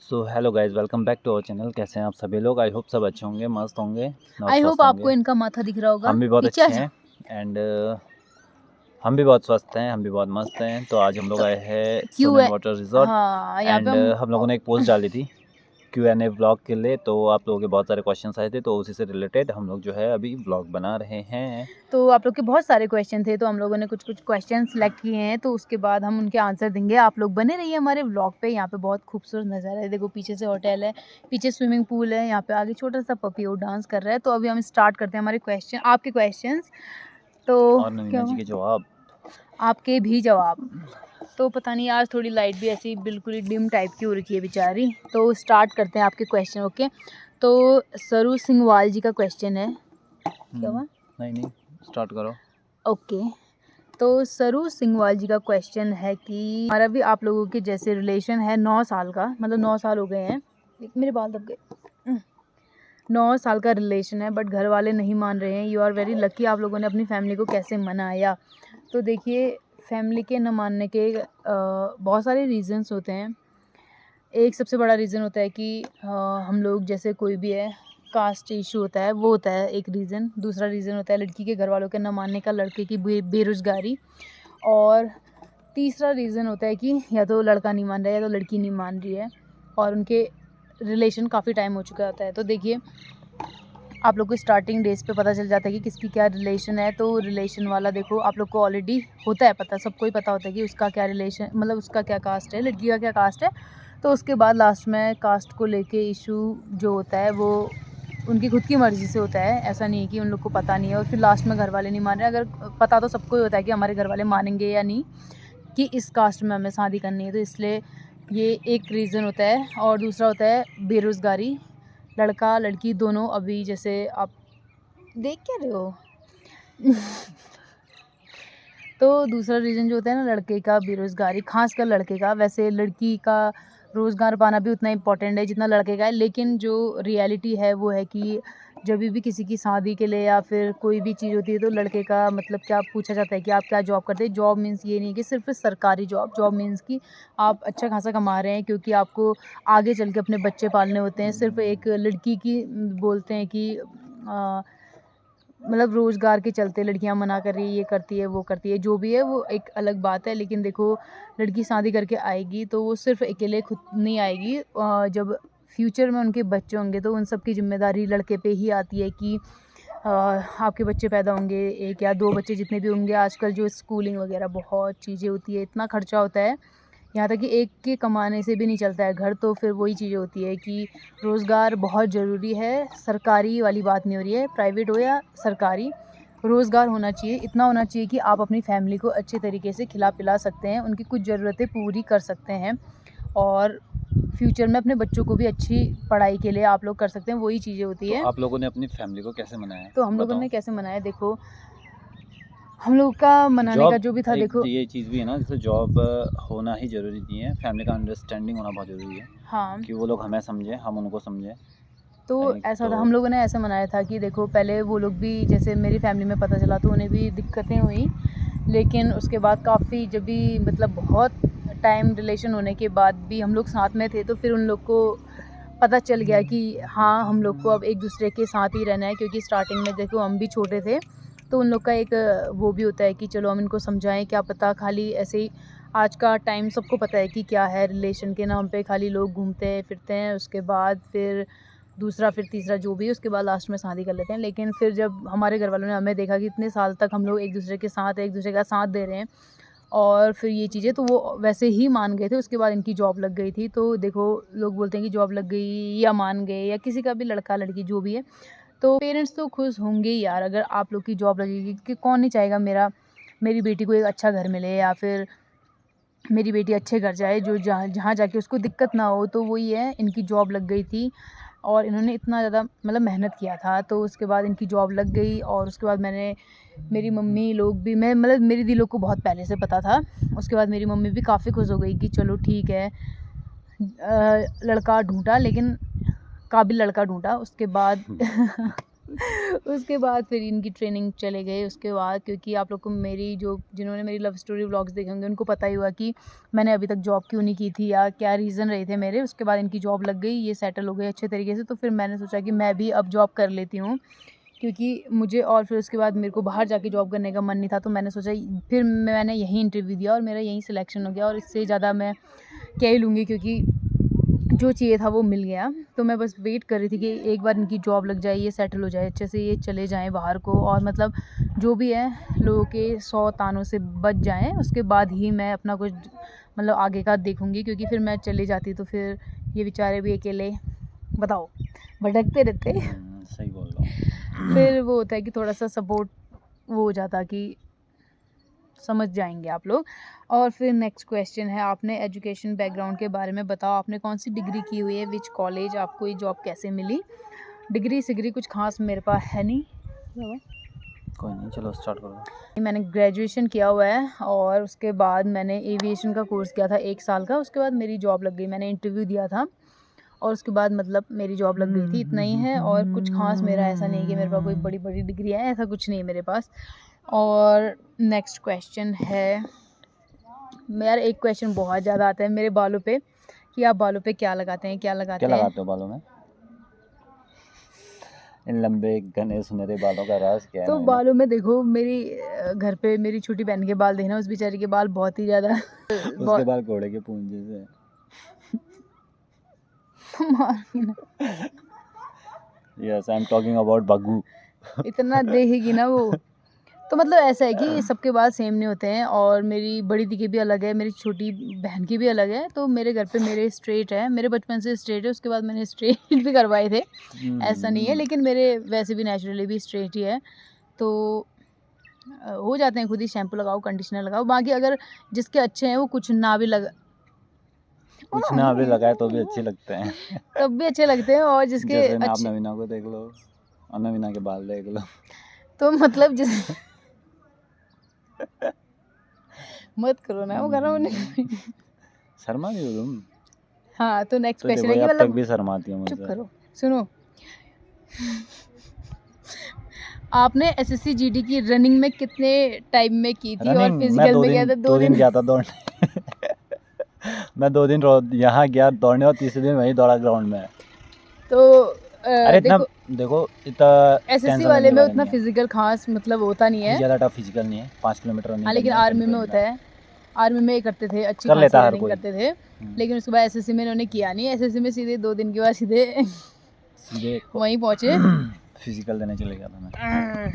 So hello guys, welcome back to our channel. कैसे हैं आप सभी लोग? आई होप सब अच्छे होंगे, मस्त होंगे, आई होप स्वस्थ आपको होंगे। इनका माथा दिख रहा होगा। हम भी बहुत पीछे आ अच्छे जाओ। हैं एंड हम भी बहुत स्वस्थ हैं, हम भी बहुत मस्त हैं। तो आज हम लोग तो आए हैं क्यों सोन एंड है। वाटर रिजॉर्ट हाँ, यहाँ पे एंड हम हम लोगों ने एक पोस्ट डाली थी Q&A व्लॉग के लिए। तो आप लोगों के बहुत सारे क्वेश्चंस आए थे, तो उसी से रिलेटेड हम लोग जो है अभी व्लॉग बना रहे हैं। तो आप लोग के बहुत सारे क्वेश्चन थे, तो हम लोगों ने कुछ कुछ क्वेश्चन सिलेक्ट किए हैं, तो उसके बाद हम उनके आंसर देंगे। आप लोग बने रहिए हमारे व्लॉग पे। यहाँ पे बहुत खूबसूरत नज़ारा है। देखो पीछे से होटल है, पीछे स्विमिंग पूल है, यहाँ पे आगे छोटा सा पपी वो डांस कर रहा है। तो अभी हम स्टार्ट करते हैं हमारे क्वेश्चन, आपके क्वेश्चंस। तो और क्या नवीना जी हुआ? के जवाब। आपके भी जवाब। तो पता नहीं आज थोड़ी लाइट भी ऐसी बिल्कुल ही डिम टाइप की हो रखी है बेचारी। तो स्टार्ट करते हैं आपके क्वेश्चन। ओके, तो सरू सिंहवाल जी का क्वेश्चन है। क्या हुआ? नहीं, स्टार्ट करो। ओके, तो सरू सिंहवाल जी का क्वेश्चन है कि हमारा भी आप लोगों के जैसे रिलेशन है 9 साल का, मतलब 9 साल हो गए हैं। मेरे बाल दब गए। 9 साल का रिलेशन है, बट घर वाले नहीं मान रहे हैं। You are very lucky. आप लोगों ने अपनी फैमिली को कैसे मनाया? तो देखिए, फैमिली के न मानने के बहुत सारे रीज़न्स होते हैं। एक सबसे बड़ा रीज़न होता है कि हम लोग जैसे कोई भी है, कास्ट इशू होता है, वो होता है एक रीज़न। दूसरा रीज़न होता है लड़की के घर वालों के न मानने का, लड़के की बेरोज़गारी। और तीसरा रीज़न होता है कि या तो लड़का नहीं मान रहा है या तो लड़की नहीं मान रही है, और उनके रिलेशन काफ़ी टाइम हो चुका होता है। तो देखिए, आप लोग को स्टार्टिंग डेज पे पता चल जाता है कि किसकी क्या रिलेशन है। तो रिलेशन वाला देखो, आप लोग को ऑलरेडी होता है पता, सबको ही पता होता है कि उसका क्या रिलेशन, मतलब उसका क्या कास्ट है, लड़की का क्या कास्ट है। तो उसके बाद लास्ट में कास्ट को लेके इशू जो होता है वो उनकी खुद की मर्ज़ी से होता है। ऐसा नहीं है कि उन लोग को पता नहीं है और फिर लास्ट में घर वाले नहीं मान रहे। अगर पता तो सबको ही होता है कि हमारे घर वाले मानेंगे या नहीं कि इस कास्ट में हमें शादी करनी है। तो इसलिए ये एक रीज़न होता है। और दूसरा होता है बेरोज़गारी। लड़का लड़की दोनों, अभी जैसे आप देख क्या रहे हो? तो दूसरा रीज़न जो होता है ना लड़के का, बेरोज़गारी, ख़ासकर लड़के का। वैसे लड़की का रोज़गार पाना भी उतना इम्पोर्टेंट है जितना लड़के का है, लेकिन जो रियलिटी है वो है कि जब भी किसी की शादी के लिए या फिर कोई भी चीज़ होती है तो लड़के का मतलब क्या पूछा जाता है कि आप क्या जॉब करते हैं। जॉब मीन्स ये नहीं कि सिर्फ सरकारी जॉब। जॉब मीन्स कि आप अच्छा खासा कमा रहे हैं, क्योंकि आपको आगे चल के अपने बच्चे पालने होते हैं। सिर्फ एक लड़की की बोलते हैं कि मतलब रोज़गार के चलते लड़कियां मना कर रही है, ये करती है, वो करती है। जो भी है वो एक अलग बात है, लेकिन देखो, लड़की शादी करके आएगी तो वो सिर्फ अकेले खुद नहीं आएगी। जब फ्यूचर में उनके बच्चे होंगे तो उन सब की जिम्मेदारी लड़के पे ही आती है कि आपके बच्चे पैदा होंगे, 1 या 2 बच्चे जितने भी होंगे। आजकल जो स्कूलिंग वगैरह बहुत चीज़ें होती है, इतना खर्चा होता है, यहाँ तक कि एक के कमाने से भी नहीं चलता है घर। तो फिर वही चीज़ें होती है कि रोज़गार बहुत ज़रूरी है। सरकारी वाली बात नहीं हो रही है, प्राइवेट हो या सरकारी, रोज़गार होना चाहिए। इतना होना चाहिए कि आप अपनी फैमिली को अच्छे तरीके से खिला पिला सकते हैं, उनकी कुछ ज़रूरतें पूरी कर सकते हैं, और फ्यूचर में अपने बच्चों को भी अच्छी पढ़ाई के लिए आप लोग कर सकते हैं। वही चीज़ें होती तो है। आप लोगों ने अपनी फैमिली को कैसे मनाया, तो हम लोगों बताओ। ने कैसे मनाया? देखो, हम लोग का मनाने का जॉब, जो भी था, एक देखो। ये चीज़ भी है ना, जैसे जॉब होना ही ज़रूरी नहीं है, फैमिली का अंडरस्टैंडिंग होना बहुत ज़रूरी है हाँ, कि वो लोग हमें समझें, हम उनको समझें। तो एक ऐसा तो था, हम लोगों ने ऐसा मनाया था कि देखो, पहले वो लोग भी, जैसे मेरी फैमिली में पता चला तो उन्हें भी दिक्कतें हुई, लेकिन उसके बाद काफ़ी, जब भी मतलब बहुत टाइम रिलेशन होने के बाद भी हम लोग साथ में थे, तो फिर उन लोग को पता चल गया कि हाँ, हम लोग को अब एक दूसरे के साथ ही रहना है। क्योंकि स्टार्टिंग में देखो हम भी छोटे थे, तो उन लोग का एक वो भी होता है कि चलो हम इनको समझाएं, क्या पता खाली ऐसे ही। आज का टाइम सबको पता है कि क्या है रिलेशन के नाम पे, खाली लोग घूमते हैं फिरते हैं, उसके बाद फिर दूसरा, फिर तीसरा, जो भी, उसके बाद लास्ट में शादी कर लेते हैं। लेकिन फिर जब हमारे घर वालों ने हमें देखा कि इतने साल तक हम लोग एक दूसरे के साथ, एक दूसरे का साथ दे रहे हैं, और फिर ये चीज़ें, तो वो वैसे ही मान गए थे। उसके बाद इनकी जॉब लग गई थी। तो देखो, लोग बोलते हैं कि जॉब लग गई या मान गए, या किसी का भी लड़का लड़की जो भी है, तो पेरेंट्स तो खुश होंगे ही यार अगर आप लोग की जॉब लगेगी। कि कौन नहीं चाहेगा मेरी बेटी को एक अच्छा घर मिले, या फिर मेरी बेटी अच्छे घर जाए, जो जहाँ जहाँ जाके उसको दिक्कत ना हो। तो वही है, इनकी जॉब लग गई थी और इन्होंने इतना ज़्यादा मतलब मेहनत किया था। तो उसके बाद इनकी जॉब लग गई, और उसके बाद मेरी मम्मी लोग भी, मैं मतलब मेरी दी लोग को बहुत पहले से पता था। उसके बाद मेरी मम्मी भी काफ़ी खुश हो गई कि चलो ठीक है, लड़का ढूंढा, लेकिन काबिल लड़का ढूंढा। उसके बाद उसके बाद फिर इनकी ट्रेनिंग चले गए। उसके बाद क्योंकि आप लोग को मेरी जिन्होंने मेरी लव स्टोरी व्लॉग्स देखे होंगे उनको पता ही हुआ कि मैंने अभी तक जॉब क्यों नहीं की थी या क्या रीज़न रहे थे मेरे। उसके बाद इनकी जॉब लग गई, ये सेटल हो गए अच्छे तरीके से। तो फिर मैंने सोचा कि मैं भी अब जॉब कर लेती हूँ क्योंकि मुझे, और फिर उसके बाद मेरे को बाहर जाके जॉब करने का मन नहीं था। तो मैंने सोचा, फिर मैंने यहीं इंटरव्यू दिया और मेरा यहीं सिलेक्शन हो गया। और इससे ज़्यादा मैं क्या ही लूँगी, क्योंकि जो चाहिए था वो मिल गया। तो मैं बस वेट कर रही थी कि एक बार इनकी जॉब लग जाए, ये सेटल हो जाए अच्छे से, ये चले जाएं बाहर को, और मतलब जो भी है लोगों के 100 तानों से बच जाएं। उसके बाद ही मैं अपना कुछ मतलब आगे का देखूँगी, क्योंकि फिर मैं चली जाती तो फिर ये बेचारे भी अकेले, बताओ, भटकते रहते। सही बोल रहा हूँ। फिर वो होता है कि थोड़ा सा सपोर्ट वो हो जाता कि समझ जाएंगे आप लोग। और फिर नेक्स्ट क्वेश्चन है, आपने एजुकेशन बैकग्राउंड के बारे में बताओ। आपने कौन सी डिग्री की हुई है, विच कॉलेज, आपको ये जॉब कैसे मिली? डिग्री सिग्री कुछ खास मेरे पास है नहीं। कोई नहीं, चलो स्टार्ट करो। मैंने ग्रेजुएशन किया हुआ है और उसके बाद मैंने एविएशन का कोर्स किया था 1 साल का। उसके बाद मेरी जॉब लग गई, मैंने इंटरव्यू दिया था और उसके बाद मतलब मेरी जॉब लग गई थी। इतना ही है, और कुछ खास मेरा ऐसा नहीं कि मेरे पास कोई बड़ी बड़ी डिग्री है, ऐसा कुछ नहीं है मेरे पास। और नेक्स्ट क्वेश्चन है, यार एक क्वेश्चन बहुत ज़्यादा आता है मेरे बालों पे कि आप बालों पे क्या लगाते हैं, क्या लगाते क्या हैं? लगाते हो बालों में? इन लंबे घने सुनहरे बालों का राज क्या है? तो नवीना? बालों में देखो, मेरी घर पे मेरी छोटी बहन के बाल देखना, उस बेचारी के बाल बहुत ही ज़्यादा उसके बाल घोड़े के पूंछ जैसे हैं। Yes, I am talking about बग्गू। इतना देखेगी ना वो। तो मतलब ऐसा है कि सबके बाल सेम नहीं होते हैं, और मेरी बड़ी दी के भी अलग है, मेरी छोटी बहन की भी अलग है। तो मेरे घर पे मेरे स्ट्रेट है, मेरे बचपन से स्ट्रेट है। उसके बाद मैंने स्ट्रेट भी करवाए थे, ऐसा नहीं है, लेकिन मेरे वैसे भी नेचुरली भी स्ट्रेट ही है। तो हो जाते हैं, खुद ही शैम्पू लगाओ, कंडीशनर लगाओ। बाकी अगर जिसके अच्छे हैं वो कुछ ना भी लगा, कुछ ना भी लगाए तो भी अच्छे लगते हैं। तब भी अच्छे लगते हैं। और जिसके जैसे आप अच्छे, नवीना को देख लो और नवीना के बाल देख लो। तो मतलब जिस मत करो ना, वो गरम नहीं। शर्मा क्यों तुम? हाँ, तो नेक्स्ट तो क्वेश्चन देखो है कि अब तक मतलब, भी शर्माती हो चुप मुझसे। करो, सुनो। आपने एसएससी जीडी की रनिंग में कितने टाइम में की थी, और रनिंग मैं फिजिकल में गया था? 2 दिन गया था दौड़ने। मैं 2 दिन यहाँ गया दौड़ने और तीसरे दिन वहीं दौड़ा ग्राउंड में। तो अरे इतना देखो इतना एसएससी टेंशन वाले लेने की में बात उतना नहीं है। फिजिकल खास मतलब होता नहीं ये है। ज़्यादा टफ फिजिकल नहीं है, 5 किलोमीटर रनिंग हाँ, लेकिन करनी है आर्मी 10 में होता किलोमीटर। है, आर्मी में करते थे, अच्छी कर खासी लेता है हर रनिंग कोई। करते थे। लेकिन उसके बाद एसएससी में इन्होंने किया नहीं। एसएससी में सीधे 2 दिन के बाद सीधे सीधे वहीं पहुँचे। फिजिकल देने चले गया था मैं।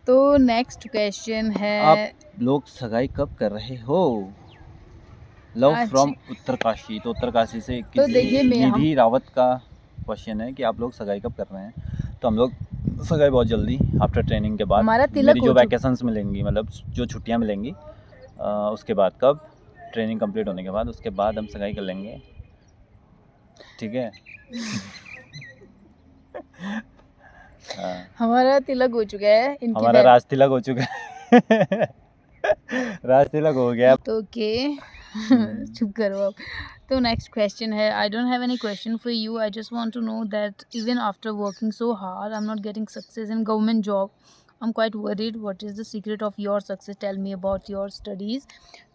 तो नेक्स्ट क्वेश्चन है, आप लोग सगाई कब कर रहे हो? Love from Uttarkashi. तो उत्तरकाशी से तो देखिए निधि रावत का क्वेश्चन है कि आप लोग सगाई कब कर रहे हैं। तो हम लोग सगाई बहुत जल्दी आफ्टर ट्रेनिंग के बाद, हमारा तिलक मेरी हो जो चुका। वैकेशंस मिलेंगी, मतलब जो छुट्टियां मिलेंगी उसके बाद, कब ट्रेनिंग कंप्लीट होने के बाद, उसके बाद हम सगाई कर लेंगे, ठीक है? हाँ, हमारा तिलक हो चुका है, इनकी हमारा राज तिलक हो चुका है। राज तिलक हो गया। तो ओके, चुप करो अब। तो नेक्स्ट क्वेश्चन है, I don't have any question for you, I just want to know that even after working so hard I am not getting success in government job, I am quite worried, what is the secret of your success, tell me about your studies.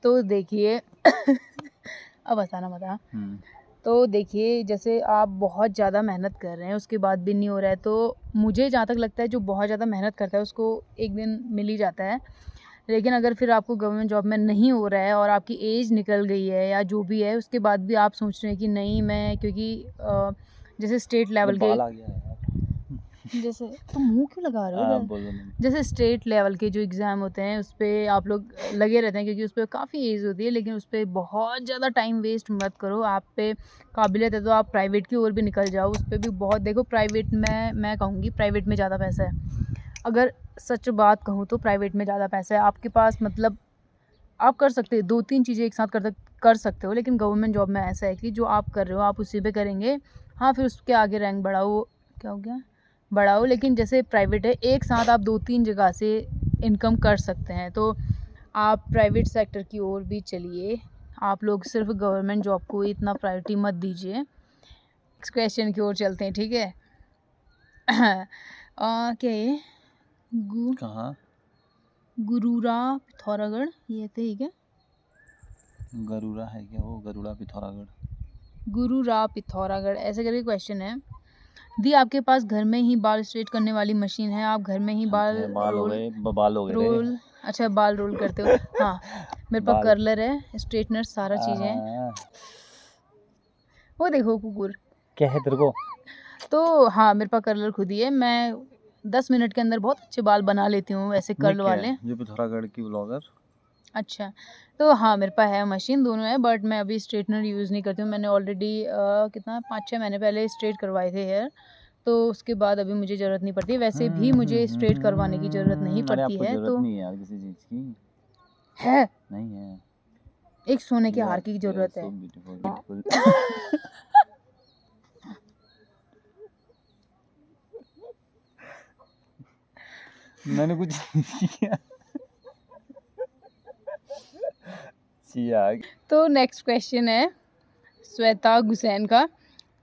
तो देखिए अब बताना बता। तो देखिए, जैसे आप बहुत ज़्यादा मेहनत कर रहे हैं उसके बाद भी नहीं हो रहा है, तो मुझे जहाँ तक लगता है जो बहुत ज़्यादा मेहनत करता है उसको एक दिन मिल ही जाता है। लेकिन अगर फिर आपको गवर्नमेंट जॉब में नहीं हो रहा है और आपकी एज निकल गई है या जो भी है, उसके बाद भी आप सोच रहे हैं कि नहीं मैं, क्योंकि जैसे स्टेट लेवल के, बाल आ गया है यार। जैसे तुम मुंह क्यों लगा रहे हो इधर? बोलो नहीं। जैसे स्टेट लेवल के जो एग्ज़ाम होते हैं उस पे आप लोग लगे रहते हैं, क्योंकि उस पे काफ़ी एज होती है, लेकिन उस पे बहुत ज़्यादा टाइम वेस्ट मत करो। आप पे काबिलियत है तो आप प्राइवेट की ओर भी निकल जाओ, उस पे भी बहुत, देखो प्राइवेट में, मैं कहूँगी प्राइवेट में ज़्यादा पैसा है। अगर सच बात कहूँ तो प्राइवेट में ज़्यादा पैसा है आपके पास, मतलब आप कर सकते हो 2-3 चीज़ें एक साथ कर सकते हो। लेकिन गवर्नमेंट जॉब में ऐसा है कि जो आप कर रहे हो आप उसी पे करेंगे। हाँ, फिर उसके आगे रैंक बढ़ाओ, क्या हो गया, बढ़ाओ। लेकिन जैसे प्राइवेट है, एक साथ आप 2-3 जगह से इनकम कर सकते हैं। तो आप प्राइवेट सेक्टर की ओर भी चलिए, आप लोग सिर्फ गवर्नमेंट जॉब को इतना प्रायोरिटी मत दीजिए। नेक्स्ट क्वेश्चन की ओर चलते हैं, ठीक है? क्या है ये? कहाँ? गुरुरा पिथौरागढ़, ये थे क्या? गरुड़ा है क्या वो? गरुड़ा पिथौरागढ़। गुरुरा पिथौरागढ़ ऐसे करके क्वेश्चन है। दी आपके पास घर में ही बाल स्ट्रेट करने वाली मशीन है, आप घर में ही बाल बाल हो रोल गए, बाल हो गए रे। रोल अच्छा बाल रोल करते हो? हाँ, मेरे पास बाल। कर्लर है, स्ट्रेटनर, सारा चीज़ें हैं। हाँ, वो देखो कुकुर। क्या है तेरे को? तो हाँ, मेरे पास कर्लर खुद ही है। मैं 10 मिनट के अंदर बहुत अच्छे बाल बना लेती हूँ ऐसे ये कर्ल क्या वाले। है? जो पिथौरागढ़ की व्लॉगर। अच्छा, तो हाँ, मेरे पास है मशीन, दोनों है, बट मैं अभी स्ट्रेटनर यूज़ नहीं करती हूँ। मैंने ऑलरेडी कितना 5-6 महीने पहले स्ट्रेट करवाए थे हेयर, तो उसके बाद अभी मुझे ज़रूरत नहीं पड़ती। वैसे भी मुझे स्ट्रेट करवाने की ज़रूरत नहीं अरे पड़ती आपको है, जरूरत तो नहीं है यार किसी चीज की। है, नहीं है। एक सोने के You हार are- की you are ज़रूरत so है। beautiful, beautiful. मैंने कुछ नहीं किया। चियाग। तो नेक्स्ट क्वेश्चन है श्वेता गुसैन का।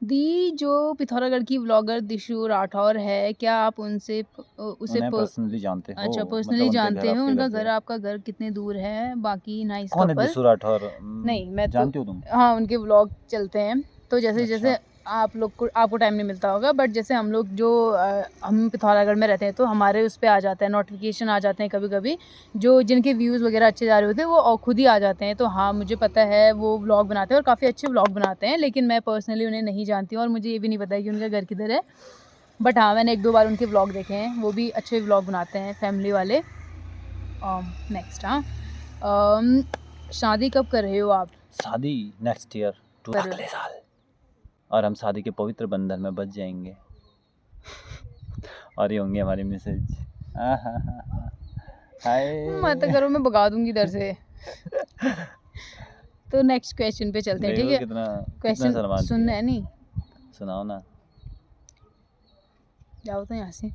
दी जो पिथौरागढ़ की व्लॉगर दिशु राठौर है, क्या आप उसे उन्हें पर्सनली जानते हो? अच्छा मतलब पर्सनली उनके घर जानते हो? आपके उनका घर घर से? आपका घर कितने दूर है? बाकी नाइस कौन है कपल। दिशु राठौर? नहीं, मैं तो जानती हो तुम? हाँ, उनके व्लॉग चलते हैं, तो जैसे जैसे अच्छा। आप लोग को आपको टाइम नहीं मिलता होगा, बट जैसे हम लोग जो हम पिथौरागढ़ में रहते हैं, तो हमारे उस पे आ जाता है, नोटिफिकेशन आ जाते हैं कभी-कभी, जो जिनके व्यूज़ वगैरह अच्छे जा रहे होते हैं, वो खुद ही आ जाते हैं। तो हाँ, मुझे पता है वो व्लॉग बनाते हैं और काफ़ी अच्छे व्लॉग बनाते हैं, लेकिन मैं पर्सनली उन्हें नहीं जानती हूँ और मुझे ये भी नहीं पता है कि उनका घर किधर है। बट हाँ, मैंने 1-2 बार उनके व्लॉग देखे हैं, वो भी अच्छे व्लॉग बनाते हैं, फैमिली वाले। नेक्स्ट हाँ, शादी कब कर रहे हो आप? शादी नेक्स्ट ईयर, अगले साल। और हम शादी के पवित्र बंधन में बच जाएंगे। और ये होंगे हमारी मैसेज। हाय। मत करो, मैं भगा दूंगी इधर से। तो नेक्स्ट क्वेश्चन पे चलते हैं, ठीक देखो है? कितना क्वेश्चन शर्माती सुनना है। है नहीं? सुनाओ ना। जाओ तो यहाँ से।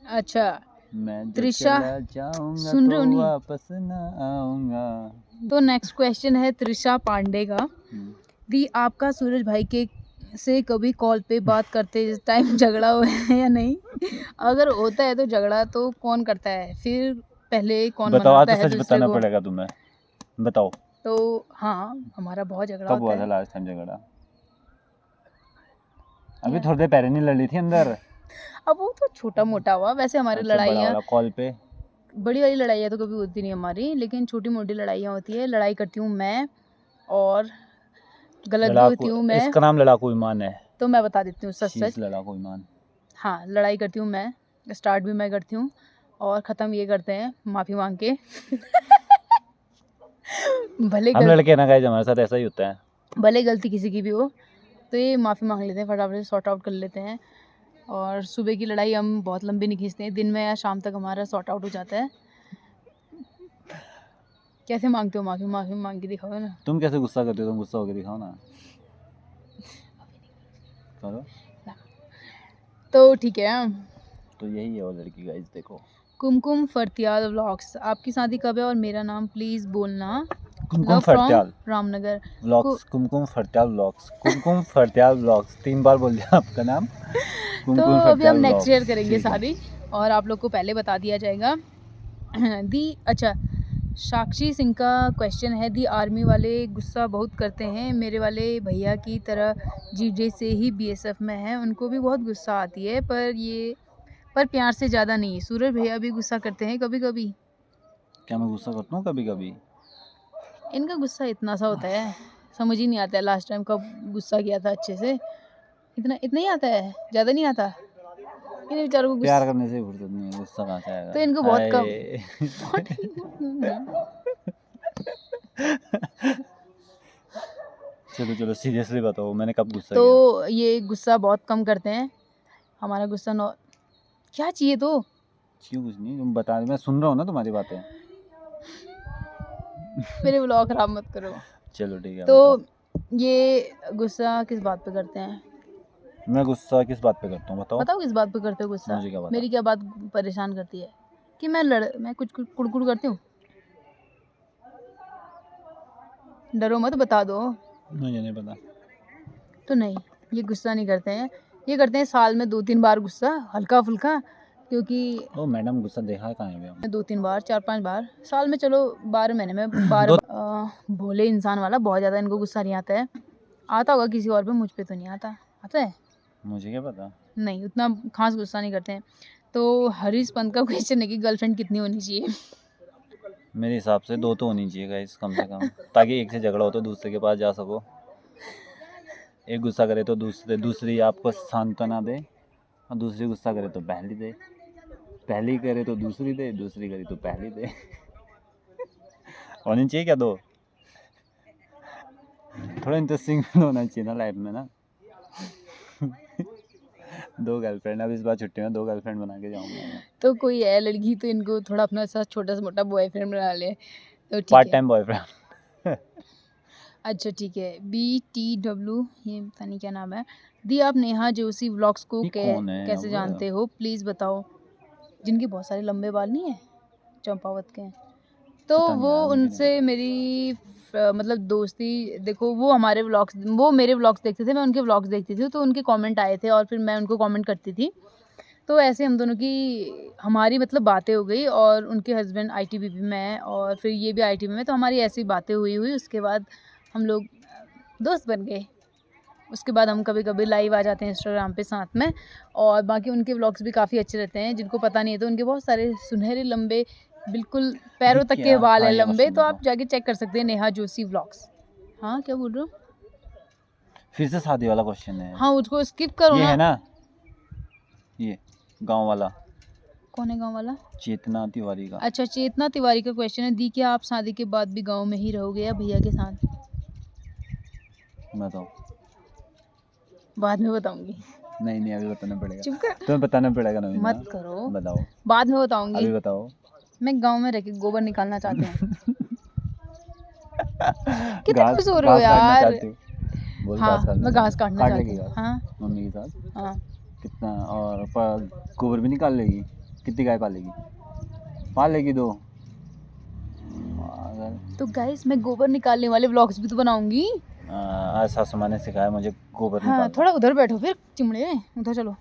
अच्छा, मैं जब त्रिशा चला जाऊंगा सुन रहे तो हो नहीं? वापस ना आऊंगा। तो नेक्स्ट क्वेश्चन है त्रिशा पांडे का। दी आपका सूरज भाई के से कभी कॉल पे बात करते टाइम झगड़ा हुआ है या नहीं? अगर होता है तो झगड़ा तो कौन करता है? फिर पहले कौन बताओ, आज मनाता तो है सच दूसरे बताना को? पड़ेगा तुम्हें। बताओ तो हाँ, हमारा बहुत झगड़ा कब हुआ होता था है। लास्ट टाइम झगड़ा? अभी क्या? थोड़ी देर पहले नहीं लड़ी थी अंदर? अब वो तो छोटा-मोटा हुआ, वैसे हमारी अच्छा, बड़ा लड़ाइयाँ वाला कॉल पे? बड़ी वाली लड़ाइयाँ तो कभी होती नहीं हमारी, लेकिन छोटी-मोटी लड़ाइयाँ होती है। लड़ाई करती हूँ मैं और गलत भी होती लड़ाकू, हूँ मैं, इसका नाम लड़ाकू ईमान है। तो मैं बता देती हूँ सच-सच। शीश लड़ाकू ईमान। हाँ, लड़ाई करती हूँ मैं, स्टार्ट भी मैं करती हूँ और ख़त्म ये करते हैं माफ़ी माँग के। भले हम गल लड़के ना गाइस, हमारे साथ ऐसा ही होता है। भले गलती किसी की भी हो, तो ये माफ़ी माँग लेते हैं, फटाफट से सॉर्ट आउट कर लेते हैं और सुबह की लड़ाई हम बहुत लंबी नहीं खींचते हैं, दिन में या शाम तक हमारा सॉर्ट आउट हो जाता है। कैसे माँगते हो माफ़ी? माफ़ी माँग के दिखाओ ना। तुम कैसे गुस्सा करते हो? तुम गुस्सा होकर दिखाओ ना। करो। तो ठीक है, तो यही है वो लड़की गाइस, देखो। कुमकुम फरतियाल व्लॉग्स, आपकी शादी कब है और मेरा नाम प्लीज़ बोलना। Kumkum love from Phartyal Ramnagar. Vlogs. Kumkum Phartyal vlogs. Kumkum Phartyal vlogs 3 बार बोल दिया आपका नाम। तो कुमकुम अभी हम फरत्याल नेक्स्ट ईयर व्लॉग्स, करेंगे ठीक है। शादी और आप लोग को पहले बता दिया जाएगा। दी अच्छा, साक्षी सिंह का क्वेश्चन है, दी आर्मी वाले गुस्सा बहुत करते हैं, मेरे वाले भैया की तरह जीजे से ही बीएसएफ में हैं, उनको भी बहुत गुस्सा आती है, पर प्यार से ज़्यादा नहीं। सूरज भैया भी गुस्सा करते हैं कभी-कभी। क्या मैं गुस्सा करता हूँ कभी-कभी? इनका गुस्सा इतना सा होता है, समझ ही नहीं आता है लास्ट टाइम कब गुस्सा किया था अच्छे से। इतना ही आता है, ज़्यादा नहीं आता। इन बेचारों को प्यार गुस्सा करने से फुर्सत नहीं है, गुस्सा कहाँ से आएगा? तो इनको बहुत कम। चलो चलो सीरियसली बताओ, मैंने कब गुस्सा किया? तो ये गुस्सा बहुत कम करते हैं। हमारा गुस्सा नौ क्या चाहिए तो? क्यों कुछ नहीं, तुम बता, मैं सुन रहा हूँ ना तुम्हारी बातें। मेरे व्लॉग खराब मत करो। चलो ठीक है, तो बताओ। ये गुस्सा किस बात पे करते हैं? मैं गुस्सा किस बात पे करता हूँ बताओ? बताओ किस बात पे करते हो गुस्सा? मुझे क्या पता? मेरी क्या बात परेशान करती है कि मैं कुछ कुड़कुड़ करती हूँ? डरो मत, बता दो। मुझे नहीं पता। तो नहीं, ये गुस्सा नहीं करते हैं। ये करते हैं साल में 2-3 बार गुस्सा, हल्का-फुल्का, क्योंकि ओ मैडम गुस्सा देखा है कहाँ है हमने? 2-3 बार 4-5 बार साल में, चलो 12 महीने में 12 भोले इंसान वाला, बहुत ज़्यादा इनको गुस्सा नहीं आता है। आता होगा किसी और पे, मुझ पे तो नहीं आता। आता है? मुझे क्या पता। नहीं, उतना खास गुस्सा नहीं करते हैं। तो हरीश पंत का क्वेश्चन है कि गर्लफ्रेंड कितनी होनी चाहिए? मेरे हिसाब से 2 तो होनी चाहिए गाइस कम से कम, ताकि एक से झगड़ा हो तो दूसरे के पास जा सको। एक गुस्सा करे तो दूसरी आपको सांत्वना दे, और दूसरी गुस्सा करे तो पहली दे, पहली करे तो दूसरी दे, दूसरी करे तो पहली दे। होनी चाहिए क्या 2? थोड़ा इंटरेस्टिंग होना चाहिए ना लाइफ में ना। 2 गर्लफ्रेंड, अब इस बार छुट्टी में 2 गर्लफ्रेंड बना के जाऊंगा मैं। तो कोई है लड़की तो इनको थोड़ा अपना सा छोटा सा मोटा बॉयफ्रेंड बना ले, तो ठीक पार्ट है। Time boyfriend. अच्छा ठीक है। BTW, ये पता नहीं क्या नाम है। दी, आप नेहा जोशी व्लॉग्स को ये कौन है कैसे अब? जानते हो, प्लीज़ बताओ। जिनके बहुत सारे लंबे बाल नहीं है, चंपावत के हैं। तो पता नहीं वो यार, मुझे नहीं उनसे मेरी मतलब दोस्ती, देखो वो हमारे व्लॉग्स, वो मेरे व्लॉग्स देखते थे, मैं उनके व्लॉग्स देखती थी, तो उनके कमेंट आए थे और फिर मैं उनको कमेंट करती थी। तो ऐसे हम दोनों की हमारी मतलब बातें हो गई, और उनके हस्बैंड ITBP में हैं और फिर ये भी ITBP में, तो हमारी ऐसी बातें हुई उसके बाद हम लोग दोस्त बन गए। उसके बाद हम कभी कभी लाइव आ जाते हैं इंस्टाग्राम पे साथ में, और बाकी उनके व्लॉग्स भी काफ़ी अच्छे रहते हैं। जिनको पता नहीं है तो उनके बहुत सारे सुनहरे लंबे, बिल्कुल पैरों दिख तक के गया। बाल हाँ हैं ये लंबे, क्वेश्चन तो देखो, आप जाके चेक कर सकते हैं नेहा जोशी व्लॉग्स। हाँ क्या बोल रहे हो? फिर से शादी वाला क्वेश्चन है। हाँ उसको स्किप करो ये ना। है ना, ये गांव वाला, कौन है गाँव वाला? चेतना तिवारी का। अच्छा, चेतना तिवारी का क्वेश्चन है। दी, क्या आप शादी के बाद भी गाँव में ही रहोगे या भैया के साथ? बताओ। बाद में बताऊंगी। नहीं अभी बताना पड़ेगा, चुप कर, तुम्हें बताना पड़ेगा ना। मत करो, बताओ, बाद में बताऊंगी। अभी बताओ। मैं गांव में रह के गोबर निकालना चाहती हूँ। कितने घास खुश हो रहे हो घास काटना यार? चाहती हूँ। बोल हाँ घास काटना मैं घास काटना काट चाहती लेगी हूँ। घास हाँ मम्मी के साथ। हाँ। कितना, और गोबर भी निकाल लेगी। कितनी गाय पालेगी? पाल लेगी 2। अगर तो गाइस मैं गोबर निकालने वाले व्लॉग्स भी तो बनाऊंगी। आज सासू माँ ने सिखाया मुझे गोबर हाँ निकालना। थोड़ा उधर बैठो फिर चिमड़े, उधर चलो।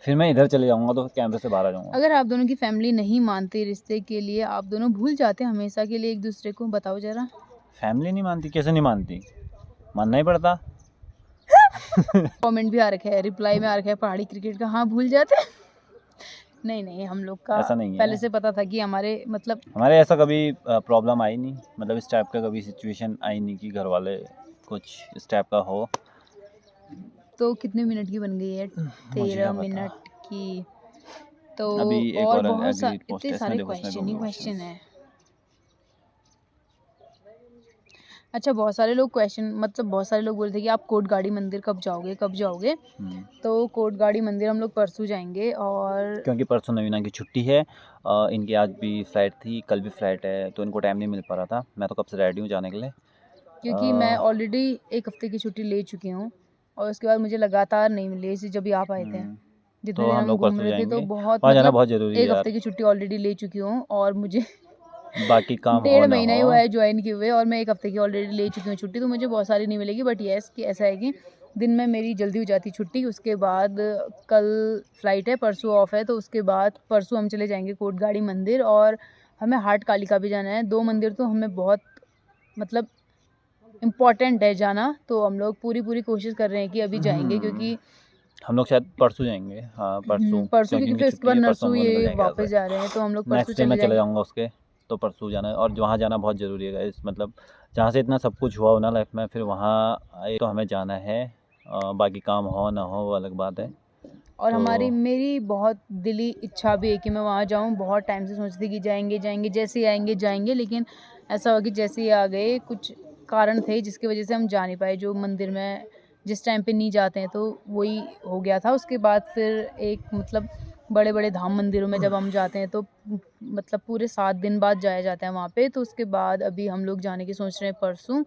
फिर मैं इधर चले जाऊंगा तो कैमरे से बाहर आ जाऊंगा। अगर आप दोनों की फैमिली नहीं मानती रिश्ते के लिए, आप दोनों भूल जाते हमेशा के लिए एक दूसरे को, बताओ जरा। फैमिली नहीं मानती? कैसे नहीं मानती, मानना ही पड़ता। कमेंट भी आ रखा है, रिप्लाई में आ रखा है पहाड़ी क्रिकेट का, हाँ भूल जाते हैं। नहीं हम लोग का ऐसा नहीं है। पहले से पता था कि हमारे मतलब हमारे ऐसा कभी प्रॉब्लम आई नहीं, मतलब इस टाइप का कभी सिचुएशन आई नहीं कि घर वाले कुछ इस टाइप का हो। तो कितने मिनट की बन गई है? मुझे 13 क्या पता। मिनट की। तो अभी एक और और बहुत एग्रीड पोस्ट इतने है, इसमें सारे देखो, इसमें क्वेश्चन ही दूंगा क्वेश्चन ऑप्शंस। है। अच्छा बहुत सारे लोग क्वेश्चन, मतलब बहुत सारे लोग बोलते हैं कि आप कोटगाड़ी मंदिर कब जाओगे कब जाओगे? तो कोटगाड़ी मंदिर हम लोग परसों जाएंगे, और क्योंकि परसों नवीना की छुट्टी है, इनकी आज भी फ्लाइट थी, कल भी फ्लाइट है, तो इनको टाइम नहीं मिल पा रहा था। मैं तो कब से रेडी हूँ जाने के लिए। क्योंकि मैं ऑलरेडी 1 हफ्ते की छुट्टी ले चुकी हूँ, और उसके बाद मुझे लगातार नहीं मिली इसी, जब भी आप आए थे। हम्म, जितने तो दिन हम हम लोग घूम परसों रहे थे तो जाएंगे। बहुत वहाँ जाना मतलब बहुत ज़रूरी है 1 यार, हफ्ते की छुट्टी ऑलरेडी ले चुकी हूँ, और मुझे बाकी काम हो 1.5 ना महीना ही हो। हुआ है ज्वाइन किए हुए, और मैं 1 हफ्ते की ऑलरेडी ले चुकी हूँ छुट्टी, तो मुझे बहुत सारी नहीं मिलेगी। बट येस कि ऐसा है कि दिन में मेरी जल्दी हो जाती छुट्टी। उसके बाद कल फ्लाइट है, परसों ऑफ है, तो उसके बाद परसों हम चले जाएंगे कोटगाड़ी मंदिर, और हमें हाट कालिका भी जाना है। 2 मंदिर तो हमें बहुत मतलब इम्पॉर्टेंट है जाना, तो हम लोग पूरी कोशिश कर रहे हैं कि अभी जाएंगे, क्योंकि हम लोग शायद परसों जाएंगे, हाँ परसों, परसों, क्योंकि क्योंकि इनकी फिर उसके छुट्टी बाद है। परसों नरसू हमको निकल ये जाएंगे यहाँ वापस से। जा रहे हैं, तो हम लोग परसों नेक्स्ट डे चले मैं चले जाएंगे। जाऊँगा उसके, तो परसों जाना है। और वहाँ जाना बहुत ज़रूरी है गाइस, मतलब जहाँ से इतना सब कुछ हुआ हो ना लाइफ में, फिर वहाँ आए तो हमें जाना है। बाकी काम हो ना हो वो अलग बात है। और तो मेरी बहुत दिली इच्छा भी है कि मैं वहाँ जाऊँ। बहुत टाइम से सोचती थी कि जाएंगे जैसे ही आएंगे जाएंगे, लेकिन ऐसा हुआ कि जैसे ही आ गए कुछ कारण थे जिसकी वजह से हम जा नहीं पाए। जो मंदिर में जिस टाइम पे नहीं जाते हैं तो वही हो गया था। उसके बाद फिर एक मतलब बड़े बड़े धाम मंदिरों में जब हम जाते हैं तो मतलब पूरे 7 दिन बाद जाया जाता है वहाँ पे। तो उसके बाद अभी हम लोग जाने की सोच रहे हैं परसों,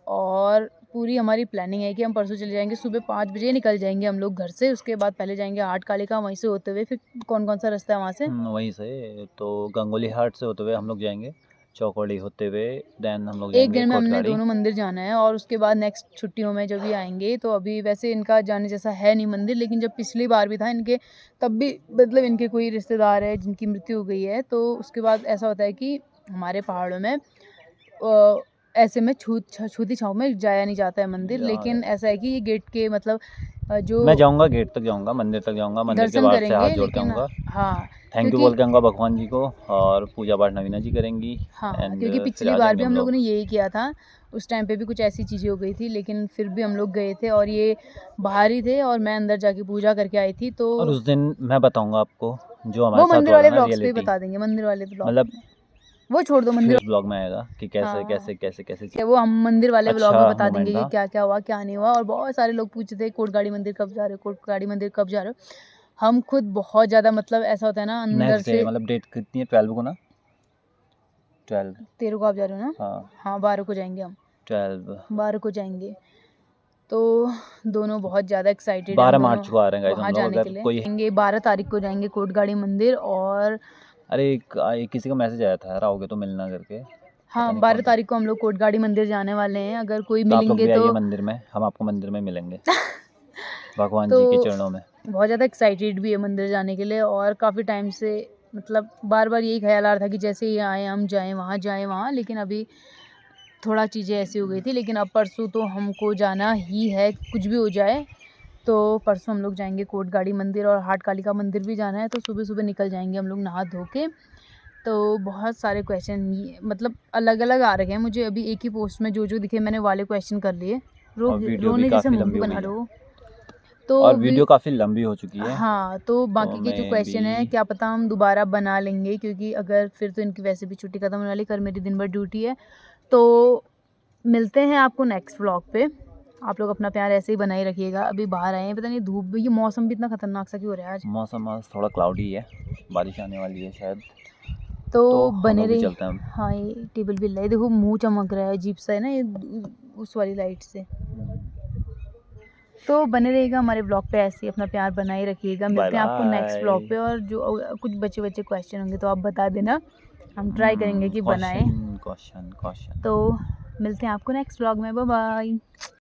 और पूरी हमारी प्लानिंग है कि हम परसों चले जाएंगे। सुबह 5 बजे निकल जाएंगे हम लोग घर से। उसके बाद पहले जाएंगे हाट कालिका, वहीं से होते हुए फिर कौन कौन सा रास्ता है वहाँ से? वहीं से तो गंगोली हाट से होते हुए हम लोग जाएंगे। चौकड़ी होते हुए देन हम लोग एक जाएंगे दिन में हमने कोटगाड़ी। दोनों मंदिर जाना है और उसके बाद नेक्स्ट छुट्टियों में जब ये आएंगे तो अभी वैसे इनका जाने जैसा है नहीं मंदिर, लेकिन जब पिछली बार भी था इनके तब भी मतलब इनके कोई रिश्तेदार है जिनकी मृत्यु हो गई है, तो उसके बाद ऐसा होता है कि हमारे पहाड़ों में ऐसे में छूती छाँव में जाया नहीं जाता है मंदिर, लेकिन ऐसा है कि ये गेट के मतलब जो मैं जाऊंगा, गेट तक जाऊंगा, मंदिर तक जाऊंगा, मंदिर के दर्शन बाहर से हाथ करेंगे, जोड़ के लेकिन आऊंगा, हाँ थैंक यू क्योंकि बोल के आऊंगा भगवान जी को, और पूजा पाठ नवीना जी करेंगी। हाँ एंड क्योंकि फिर पिछली आ बार जाएंगे भी हम हम लोगों लोग। ने यही किया था, उस टाइम पे भी कुछ ऐसी चीज़ें हो गई थी, लेकिन फिर भी हम लोग गए थे और ये बाहर ही थे और मैं अंदर जाके पूजा करके आई थी। तो और उस दिन मैं बताऊंगा आपको जो हमारे वो साथ मंदिर हुआ था वाले ना, ब्लॉग्स पे ही रियलिटी, बता देंगे, मंदिर वाले ब्लॉग मतलब वो छोड़ दो, मंदिर फिर ब्लॉग में आएगा कि कैसे हाँ कैसे कैसे कैसे क्या वो हम मंदिर वाले ब्लॉग में अच्छा बता देंगे मोमेंट कि था। क्या क्या हुआ क्या नहीं हुआ। और बहुत सारे लोग पूछते थे कोटगाड़ी मंदिर कब जा रहे हो, कोटगाड़ी मंदिर कब जा रहे हो। हम खुद बहुत ज़्यादा मतलब ऐसा होता है ना अंदर नेक्स्ट डे, से। मतलब डेट कितनी है, 12 को ना, 12। 13 को आप जा रहे हो ना? हाँ हाँ 12 को जाएंगे हम, 12, 12 को जाएंगे। तो दोनों बहुत ज़्यादा एक्साइटेड हैं हम 12 दोनों मार्च को आ रहे हैं गाइस वहाँ हम लोग। जाने के अगर लिए। कोई, जाएंगे 12 तारीख को जाएंगे कोटगाड़ी मंदिर। और अरे किसी का मैसेज आया था यार, आओगे तो मिलना करके, पता हाँ नहीं 12 कौन था। तारीख को हम लोग कोटगाड़ी मंदिर जाने वाले हैं, अगर कोई तो आप लोग मिलेंगे भी आइए तो मंदिर में, हम आपको मंदिर में मिलेंगे भगवान तो जी के चरणों में। बहुत ज़्यादा एक्साइटेड भी है मंदिर जाने के लिए। और काफ़ी टाइम से मतलब बार बार यही ख्याल आ रहा था कि जैसे ही आए हम जाएं वहाँ, लेकिन अभी थोड़ा चीज़ें ऐसी हो गई थी। लेकिन अब परसों तो हमको जाना ही है, कुछ भी हो जाए। तो परसों हम लोग जाएंगे कोटगाड़ी मंदिर और हाट कालिका मंदिर भी जाना है, तो सुबह सुबह निकल जाएंगे हम लोग नहा धो के। तो बहुत सारे क्वेश्चन मतलब अलग अलग आ रहे हैं मुझे अभी एक ही पोस्ट में, जो दिखे मैंने वाले क्वेश्चन कर लिए। और वीडियो भी रोने जैसे काफ़ी मुंह लंबी क्यों हो बना गई रहे है, हो? तो और वीडियो काफ़ी लंबी हो चुकी है। हाँ तो तो बाकी के जो मैं क्वेश्चन है भी, क्या पता हम दोबारा बना लेंगे, क्योंकि अगर फिर तो इनकी वैसे भी छुट्टी खत्म होने वाली, कल मेरी दिन भर ड्यूटी है। तो मिलते हैं आपको नेक्स्ट व्लॉग पे। आप लोग अपना प्यार ऐसे ही बनाए रखिएगा। अभी बाहर आए हैं, पता नहीं धूप भी, ये मौसम भी इतना खतरनाक सा क्यों हो रहा है आज। मौसम आज थोड़ा क्लाउडी है, बारिश आने वाली है शायद। तो तो हम बने लोग भी रही। चलते हैं अब। हाँ ये टेबल भी है, देखो मुंह चमक रहा है अजीब सा है ना ये उस वाली लाइट से। तो बने रहिएगा हमारे ब्लॉग पे, ऐसे ही अपना प्यार बनाए रखिएगा। बाय मिलते हैं आपको नेक्स्ट ब्लॉग बाय। पे। और जो कुछ बच्चे क्वेश्चन होंगे तो आप बता देना, हम ट्राई करेंगे कि बनाएं। क्वेश्चन। तो मिलते हैं आपको नेक्स्ट ब्लॉग में, बाय बाय।